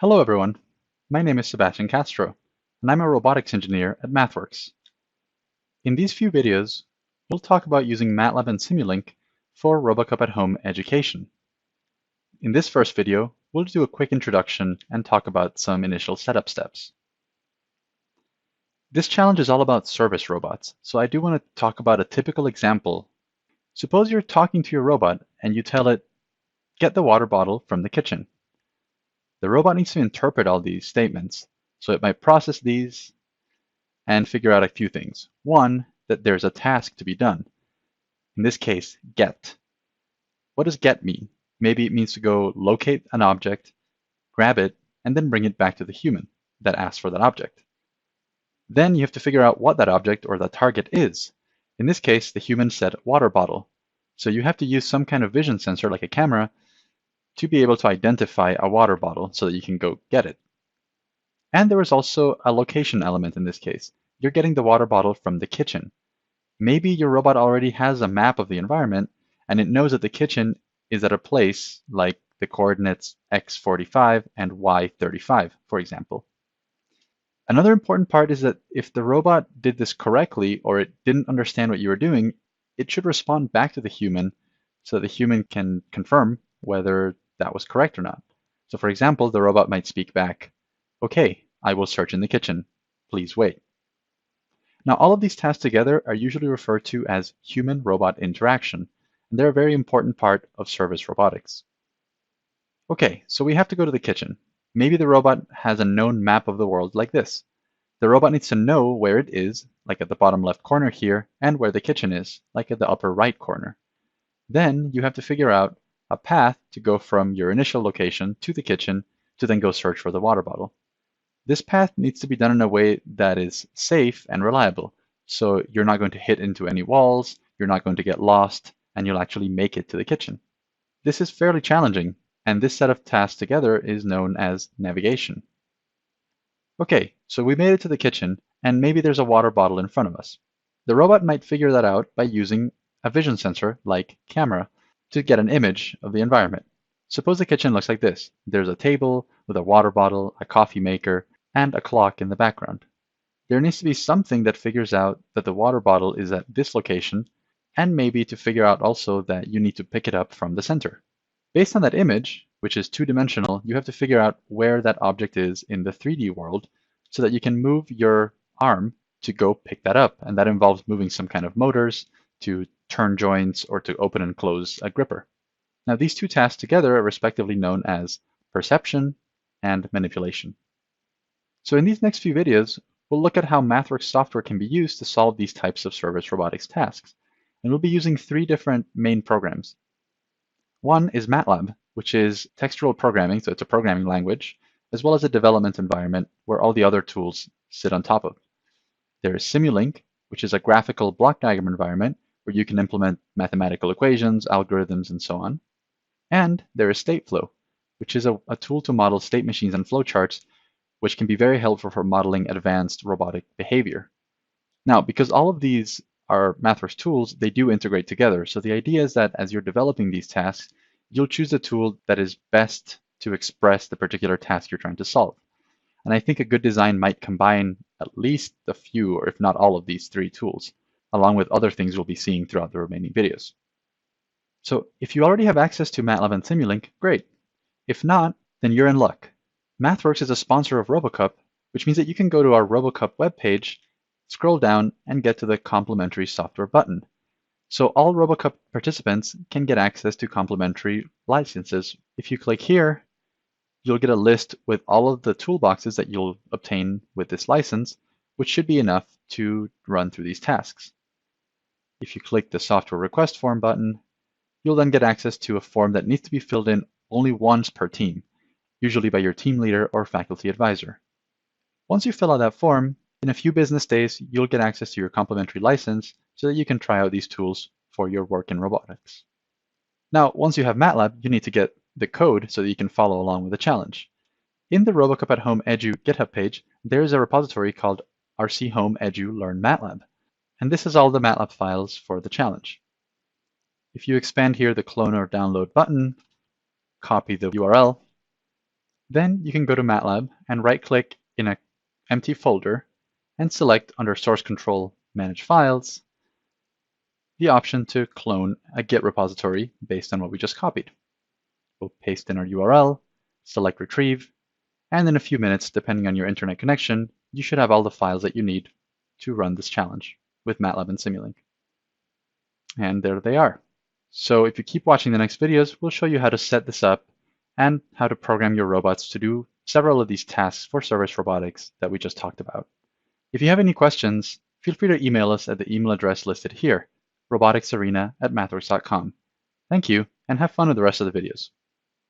Hello everyone, my name is Sebastian Castro, and I'm a robotics engineer at MathWorks. In these few videos, we'll talk about using MATLAB and Simulink for RoboCup Home Education. In this first video, we'll do a quick introduction and talk about some initial setup steps. This challenge is all about service robots, so I do want to talk about a typical example. Suppose you're talking to your robot and you tell it, "Get the water bottle from the kitchen." The robot needs to interpret all these statements, so it might process these and figure out a few things. One, that there's a task to be done. In this case, get. What does get mean? Maybe it means to go locate an object, grab it, and then bring it back to the human that asked for that object. Then you have to figure out what that object or the target is. In this case, the human said water bottle. So you have to use some kind of vision sensor like a camera to be able to identify a water bottle so that you can go get it. And there is also a location element in this case. You're getting the water bottle from the kitchen. Maybe your robot already has a map of the environment and it knows that the kitchen is at a place like the coordinates x45 and y35, for example. Another important part is that if the robot did this correctly or it didn't understand what you were doing, it should respond back to the human so the human can confirm whether that was correct or not. So for example, the robot might speak back, "Okay, I will search in the kitchen. Please wait." Now, all of these tasks together are usually referred to as human-robot interaction, and they're a very important part of service robotics. Okay, so we have to go to the kitchen. Maybe the robot has a known map of the world like this. The robot needs to know where it is, like at the bottom left corner here, and where the kitchen is, like at the upper right corner. Then you have to figure out a path to go from your initial location to the kitchen to then go search for the water bottle. This path needs to be done in a way that is safe and reliable. So you're not going to hit into any walls, you're not going to get lost, and you'll actually make it to the kitchen. This is fairly challenging, and this set of tasks together is known as navigation. Okay, so we made it to the kitchen, and maybe there's a water bottle in front of us. The robot might figure that out by using a vision sensor, like camera, to get an image of the environment. Suppose the kitchen looks like this. There's a table with a water bottle, a coffee maker, and a clock in the background. There needs to be something that figures out that the water bottle is at this location, and maybe to figure out also that you need to pick it up from the center. Based on that image, which is two-dimensional, you have to figure out where that object is in the 3D world so that you can move your arm to go pick that up. And that involves moving some kind of motors to turn joints or to open and close a gripper. Now, these two tasks together are respectively known as perception and manipulation. So in these next few videos, we'll look at how MathWorks software can be used to solve these types of service robotics tasks. And we'll be using three different main programs. One is MATLAB, which is textual programming, so it's a programming language, as well as a development environment where all the other tools sit on top of. There is Simulink, which is a graphical block diagram environment where you can implement mathematical equations, algorithms, and so on. And there is Stateflow, which is a tool to model state machines and flowcharts, which can be very helpful for modeling advanced robotic behavior. Now, because all of these are MathWorks tools, they do integrate together. So the idea is that as you're developing these tasks, you'll choose a tool that is best to express the particular task you're trying to solve. And I think a good design might combine at least a few, or if not all of these three tools, along with other things we'll be seeing throughout the remaining videos. So if you already have access to MATLAB and Simulink, great. If not, then you're in luck. MathWorks is a sponsor of RoboCup, which means that you can go to our RoboCup webpage, scroll down, and get to the Complementary Software button. So all RoboCup participants can get access to complementary licenses. If you click here, you'll get a list with all of the toolboxes that you'll obtain with this license, which should be enough to run through these tasks. If you click the Software Request Form button, you'll then get access to a form that needs to be filled in only once per team, usually by your team leader or faculty advisor. Once you fill out that form, in a few business days, you'll get access to your complimentary license so that you can try out these tools for your work in robotics. Now, once you have MATLAB, you need to get the code so that you can follow along with the challenge. In the RoboCup at Home Edu GitHub page, there is a repository called RC Home Edu Learn MATLAB. And this is all the MATLAB files for the challenge. If you expand here the clone or download button, copy the URL, Then you can go to MATLAB and right-click in an empty folder and select under Source Control Manage Files the option to clone a Git repository based on what we just copied. We'll paste in our URL, select Retrieve, and in a few minutes, depending on your internet connection, you should have all the files that you need to run this challenge with MATLAB and Simulink. And there they are. So if you keep watching the next videos, we'll show you how to set this up and how to program your robots to do several of these tasks for service robotics that we just talked about. If you have any questions, feel free to email us at the email address listed here, roboticsarena@mathworks.com. Thank you, and have fun with the rest of the videos.